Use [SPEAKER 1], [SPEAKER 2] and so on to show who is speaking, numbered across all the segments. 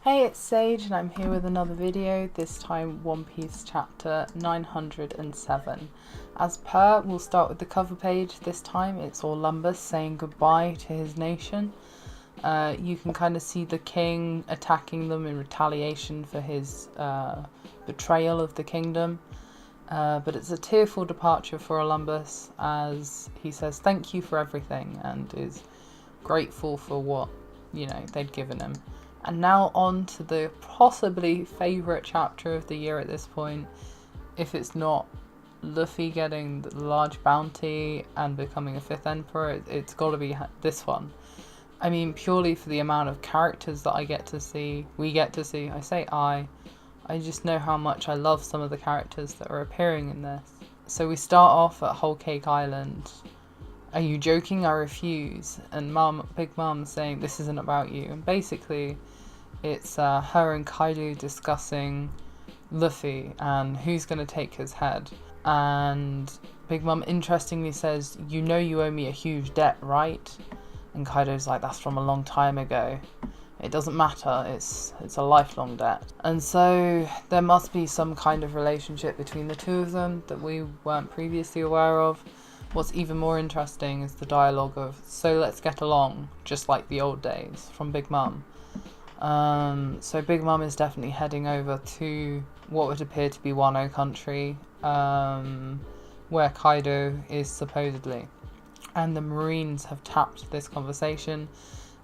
[SPEAKER 1] Hey, it's Sage and I'm here with another video, this time One Piece chapter 907. As per, we'll start with the cover page. This time it's Orlumbus saying goodbye to his nation. You can kind of see the king attacking them in retaliation for his betrayal of the kingdom. But it's a tearful departure for Orlumbus as he says thank you for everything and is grateful for what, they'd given him. And now on to the possibly favourite chapter of the year at this point, if it's not Luffy getting the large bounty and becoming a 5th emperor, it's got to be this one. I mean, purely for the amount of characters that we get to see, I just know how much I love some of the characters that are appearing in this. So we start off at Whole Cake Island. Are you joking? I refuse. And Big Mum saying this isn't about you. And basically, it's her and Kaido discussing Luffy and who's going to take his head. And Big Mum interestingly says, you know you owe me a huge debt, right? And Kaido's like, that's from a long time ago. It doesn't matter, it's a lifelong debt. And so there must be some kind of relationship between the two of them that we weren't previously aware of. What's even more interesting is the dialogue of, so let's get along, just like the old days, from Big Mum. So Big Mum is definitely heading over to what would appear to be Wano country, where Kaido is supposedly. And the Marines have tapped this conversation,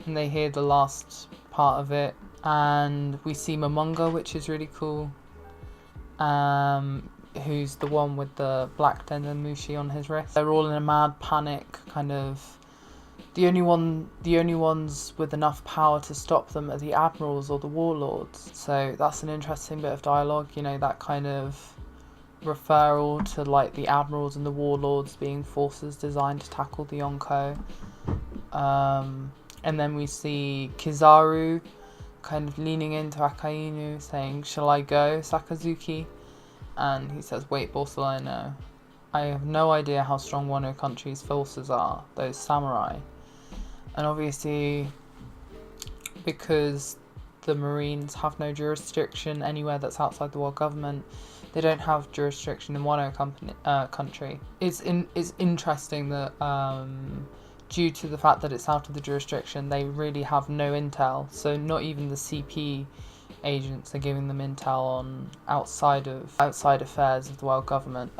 [SPEAKER 1] and they hear the last part of it. And we see Momonga, which is really cool. Who's the one with the black dendamushi on his wrist. They're all in a mad panic, kind of. The only ones with enough power to stop them are the admirals or the warlords. So that's an interesting bit of dialogue, that kind of referral to like the admirals and the warlords being forces designed to tackle the Yonko. And then we see Kizaru kind of leaning into Akainu saying, shall I go, Sakazuki? And he says, wait, Borsalino, I have no idea how strong Wano country's forces are, those samurai. And obviously, because the Marines have no jurisdiction anywhere that's outside the world government, they don't have jurisdiction in Wano country. It's interesting that due to the fact that it's out of the jurisdiction, they really have no intel. So not even the CP agents are giving them intel on outside affairs of the world government.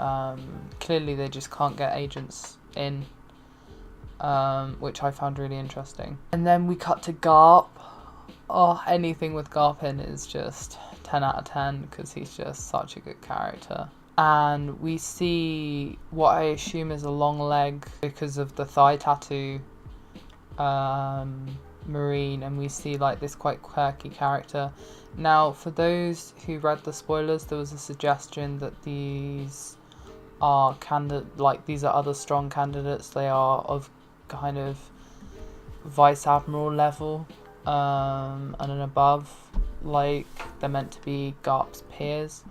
[SPEAKER 1] Clearly they just can't get agents in, which I found really interesting. And then we cut to Garp. Oh, anything with Garp in is just 10 out of 10 because he's just such a good character. And we see what I assume is a long leg because of the thigh tattoo Marine, and we see like this quite quirky character. Now, for those who read the spoilers, there was a suggestion that these are these are other strong candidates. They are of kind of vice admiral level and above, like they're meant to be Garp's peers.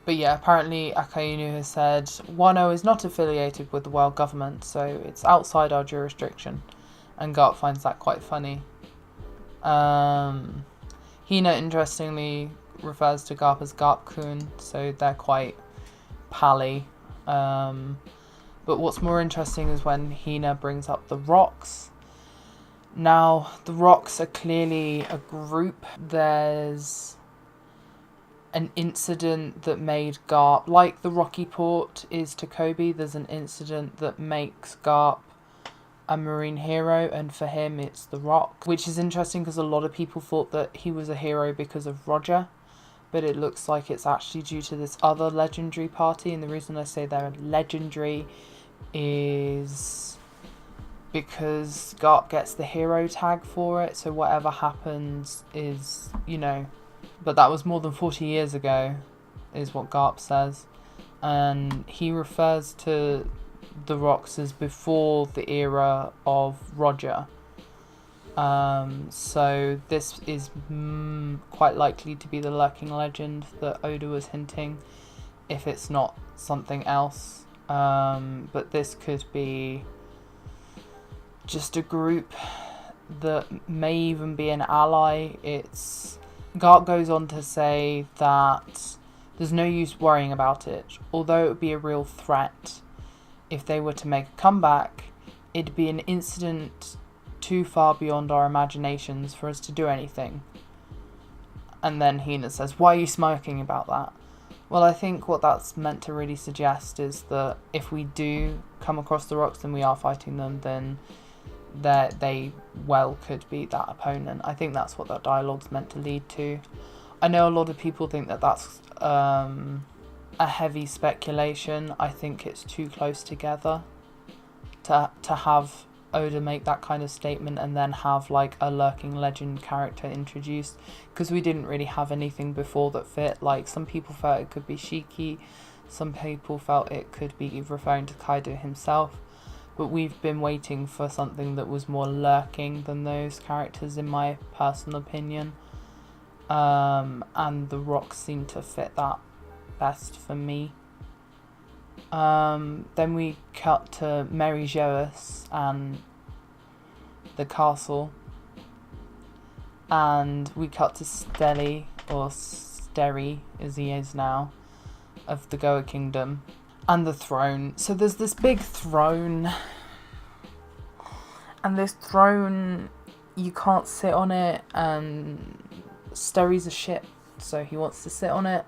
[SPEAKER 1] But yeah, apparently Akainu has said Wano is not affiliated with the world government, so it's outside our jurisdiction, and Garp finds that quite funny. Hina interestingly refers to Garp as Garp-kun, so they're quite pally. But what's more interesting is when Hina brings up the rocks. Now, the rocks are clearly a group. There's an incident that made Garp, like the Rocky Port is to Kobe, there's an incident that makes Garp a marine hero, and for him it's the rock, which is interesting because a lot of people thought that he was a hero because of Roger, but it looks like it's actually due to this other legendary party. And the reason I say they're legendary is because Garp gets the hero tag for it, so whatever happens is, but that was more than 40 years ago is what Garp says, and he refers to the rocks as before the era of Roger. So this is quite likely to be the lurking legend that Oda was hinting, if it's not something else. But this could be just a group that may even be an ally. It's Garp goes on to say that there's no use worrying about it. Although it would be a real threat if they were to make a comeback, it'd be an incident too far beyond our imaginations for us to do anything. And then Hina says, why are you smirking about that? Well, I think what that's meant to really suggest is that if we do come across the rocks and we are fighting them, then they well could be that opponent. I think that's what that dialogue's meant to lead to. I know a lot of people think that that's a heavy speculation. I think it's too close together to have Oda make that kind of statement and then have like a lurking legend character introduced, because we didn't really have anything before that fit. Like, some people felt it could be Shiki, some people felt it could be referring to Kaido himself, but we've been waiting for something that was more lurking than those characters, in my personal opinion. And the rocks seem to fit that best for me. Then we cut to Mary Joas and the castle, and we cut to Steli, or Steri as he is now, of the Goa Kingdom, and the throne. So there's this big throne, and this throne, you can't sit on it, and Steri's a ship, so he wants to sit on it,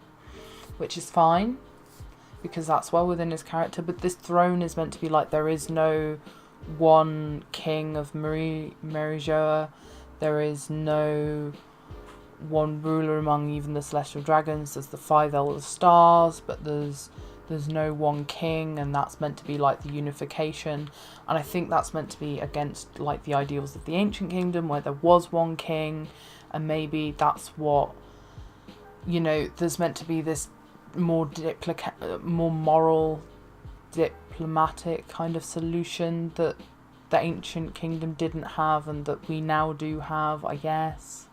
[SPEAKER 1] which is fine, because that's well within his character. But this throne is meant to be like, there is no one king of Marijoa, there is no one ruler among even the celestial dragons. There's the 5 elder stars, but there's no one king, and that's meant to be like the unification. And I think that's meant to be against like the ideals of the ancient kingdom, where there was one king, and maybe that's what, you know, there's meant to be this more moral, diplomatic kind of solution that the ancient kingdom didn't have and that we now do have, I guess.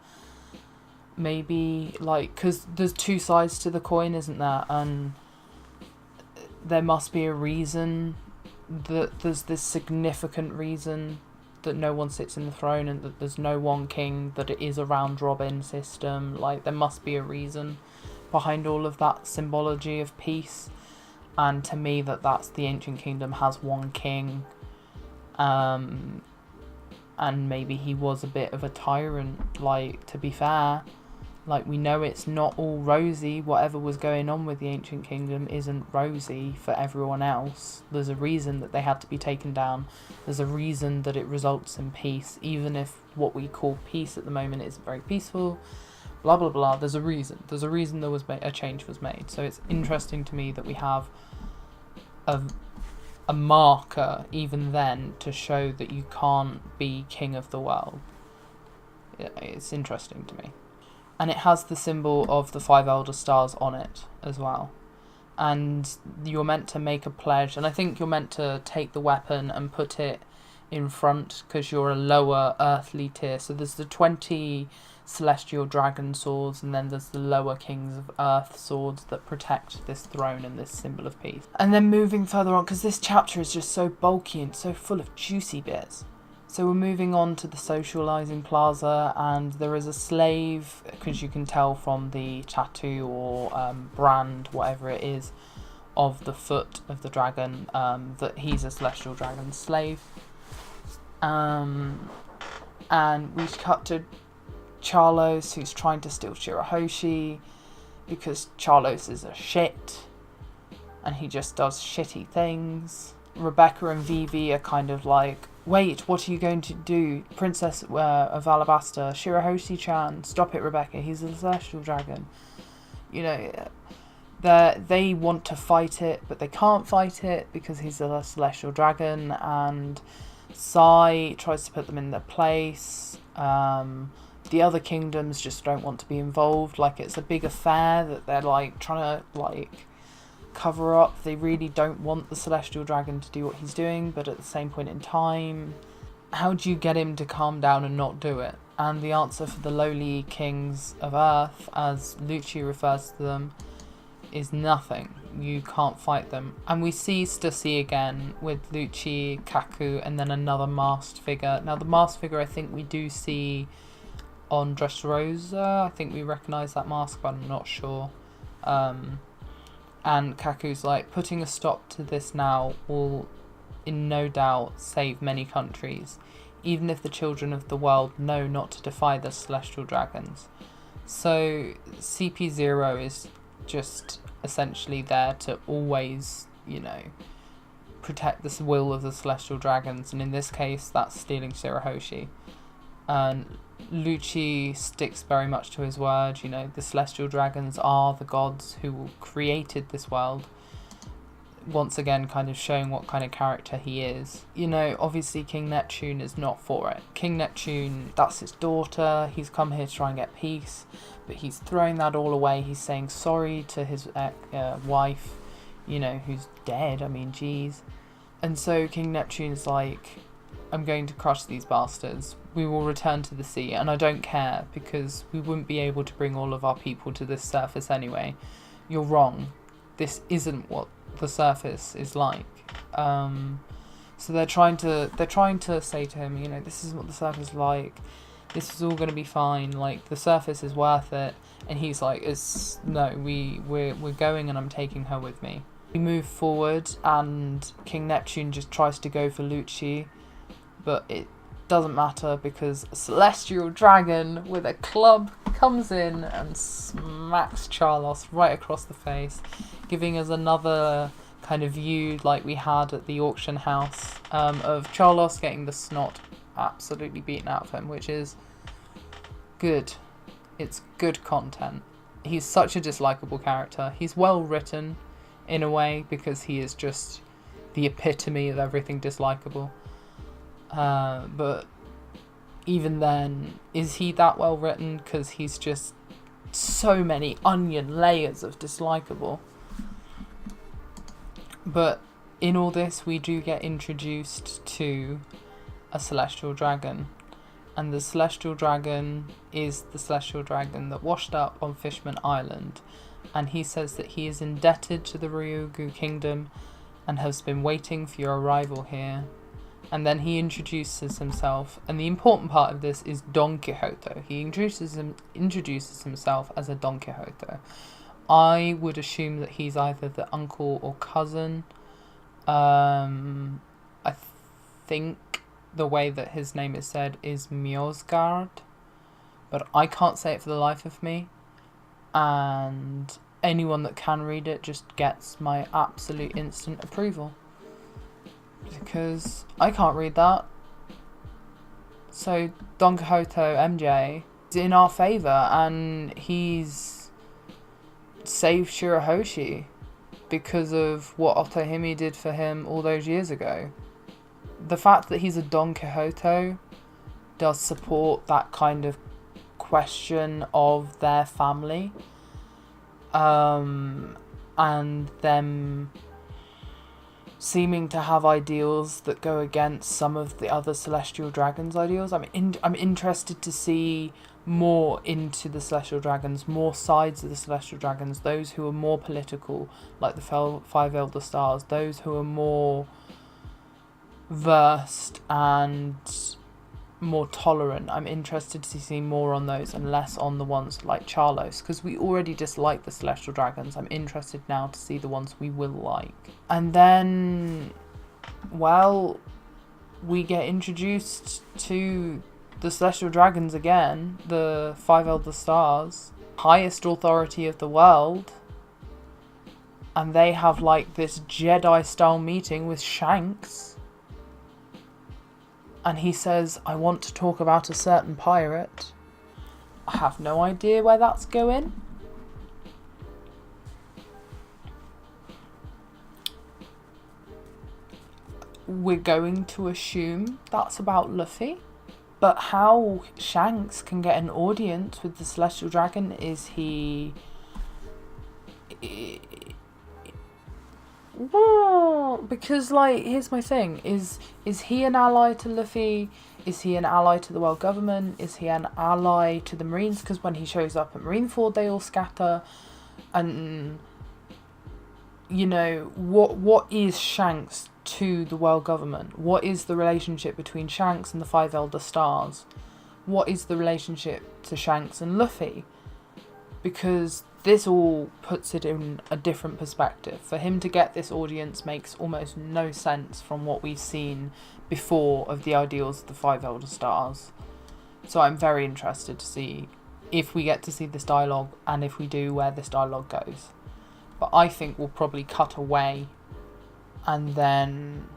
[SPEAKER 1] Maybe, like, because there's 2 sides to the coin, isn't there? And there must be a reason that there's this significant reason that no one sits in the throne and that there's no one king, that it is a round robin system. Like, there must be a reason behind all of that symbology of peace. And to me, that's the ancient kingdom has one king, and maybe he was a bit of a tyrant. Like, to be fair, like, we know it's not all rosy. Whatever was going on with the ancient kingdom isn't rosy for everyone else. There's a reason that they had to be taken down. There's a reason that it results in peace, even if what we call peace at the moment isn't very peaceful. Blah blah blah. There's a reason. There's a reason there was a change was made. So it's interesting to me that we have a marker even then to show that you can't be king of the world. It's interesting to me. And it has the symbol of the 5 elder stars on it as well. And you're meant to make a pledge, and I think you're meant to take the weapon and put it in front because you're a lower earthly tier. So there's the 20 celestial dragon swords, and then there's the lower kings of earth swords that protect this throne and this symbol of peace. And then moving further on, because this chapter is just so bulky and so full of juicy bits. So we're moving on to the socializing plaza, and there is a slave, because you can tell from the tattoo or brand, whatever it is, of the foot of the dragon, that he's a celestial dragon slave. And we cut to Charlos, who's trying to steal Shirahoshi, because Charlos is a shit, and he just does shitty things. Rebecca and Vivi are kind of like, wait, what are you going to do? Princess of Alabasta, Shirahoshi-chan, stop it, Rebecca, he's a celestial dragon. You know, they want to fight it, but they can't fight it because he's a celestial dragon, and Sai tries to put them in their place. The other kingdoms just don't want to be involved. Like, it's a big affair that they're like trying to like cover up. They really don't want the celestial dragon to do what he's doing, but at the same point in time, how do you get him to calm down and not do it? And the answer for the lowly kings of earth, as Lucci refers to them, is nothing. You can't fight them. And we see Stussy again with Lucci, Kaku, and then another masked figure. Now the masked figure, I think we do see on Dressrosa. I think we recognise that mask, but I'm not sure. And Kaku's like, putting a stop to this now will in no doubt save many countries, even if the children of the world know not to defy the celestial dragons. So CP0 is just essentially there to always, you know, protect the will of the celestial dragons, and in this case that's stealing Shirahoshi. And Lucci sticks very much to his word. You know, the celestial dragons are the gods who created this world, once again kind of showing what kind of character he is. You know, obviously King Neptune is not for it. King Neptune, that's his daughter, he's come here to try and get peace, but he's throwing that all away. He's saying sorry to his wife, you know, who's dead. I mean, geez. And so King Neptune's like, I'm going to crush these bastards. We will return to the sea, and I don't care, because we wouldn't be able to bring all of our people to this surface anyway. You're wrong. This isn't what the surface is like. So they're trying to say to him, you know, this isn't what the surface is like. This is all going to be fine. Like, the surface is worth it. And he's like, we're going, and I'm taking her with me. We move forward, and King Neptune just tries to go for Lucci, but it doesn't matter because a celestial dragon with a club comes in and smacks Charlos right across the face, giving us another kind of view like we had at the auction house, of Charlos getting the snot absolutely beaten out of him, which is good. It's good content. He's such a dislikable character. He's well written in a way because he is just the epitome of everything dislikable. But even then, is he that well written? Because he's just so many onion layers of dislikable. But in all this, we do get introduced to a celestial dragon. And the celestial dragon is the celestial dragon that washed up on Fishman Island. And he says that he is indebted to the Ryugu kingdom and has been waiting for your arrival here. And then he introduces himself, and the important part of this is Don Quixote. He introduces himself as a Don Quixote. I would assume that he's either the uncle or cousin. I think the way that his name is said is Mjosgard, but I can't say it for the life of me. And anyone that can read it just gets my absolute instant approval, because I can't read that. So Don Quixote MJ is in our favour, and he's saved Shirahoshi because of what Otohime did for him all those years ago. The fact that he's a Don Quixote does support that kind of question of their family, and them seeming to have ideals that go against some of the other celestial dragons' ideals. I'm interested to see more into the celestial dragons, more sides of the celestial dragons, those who are more political, like the Five Elder Stars, those who are more versed and more tolerant. I'm interested to see more on those and less on the ones like Charlos, because we already dislike the celestial dragons. I'm interested now to see the ones we will like. And then, well, we get introduced to the celestial dragons again, the Five Elder Stars, highest authority of the world, and they have like this Jedi style meeting with Shanks. And he says, I want to talk about a certain pirate. I have no idea where that's going. We're going to assume that's about Luffy. But how Shanks can get an audience with the Celestial Dragon is he... Because, like, here's my thing. Is he an ally to Luffy? Is he an ally to the world government? Is he an ally to the Marines? Because when he shows up at Marineford, they all scatter. And, you know, what is Shanks to the world government? What is the relationship between Shanks and the Five Elder Stars? what is the relationship to Shanks and Luffy? Because this all puts it in a different perspective. For him to get this audience makes almost no sense from what we've seen before of the ideals of the Five Elder Stars. So I'm very interested to see if we get to see this dialogue, and if we do, where this dialogue goes. But I think we'll probably cut away, and then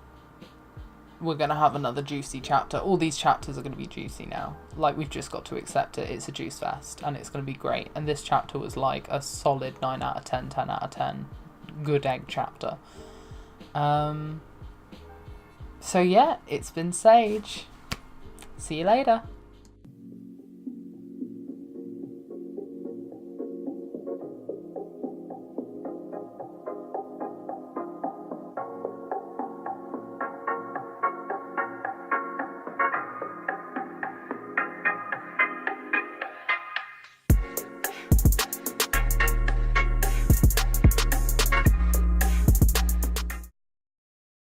[SPEAKER 1] we're going to have another juicy chapter. All these chapters are going to be juicy now. Like, we've just got to accept it. It's a juice fest, and it's going to be great. And this chapter was like a solid 9 out of 10, 10 out of 10. Good egg chapter. So yeah, it's been Sage. See you later.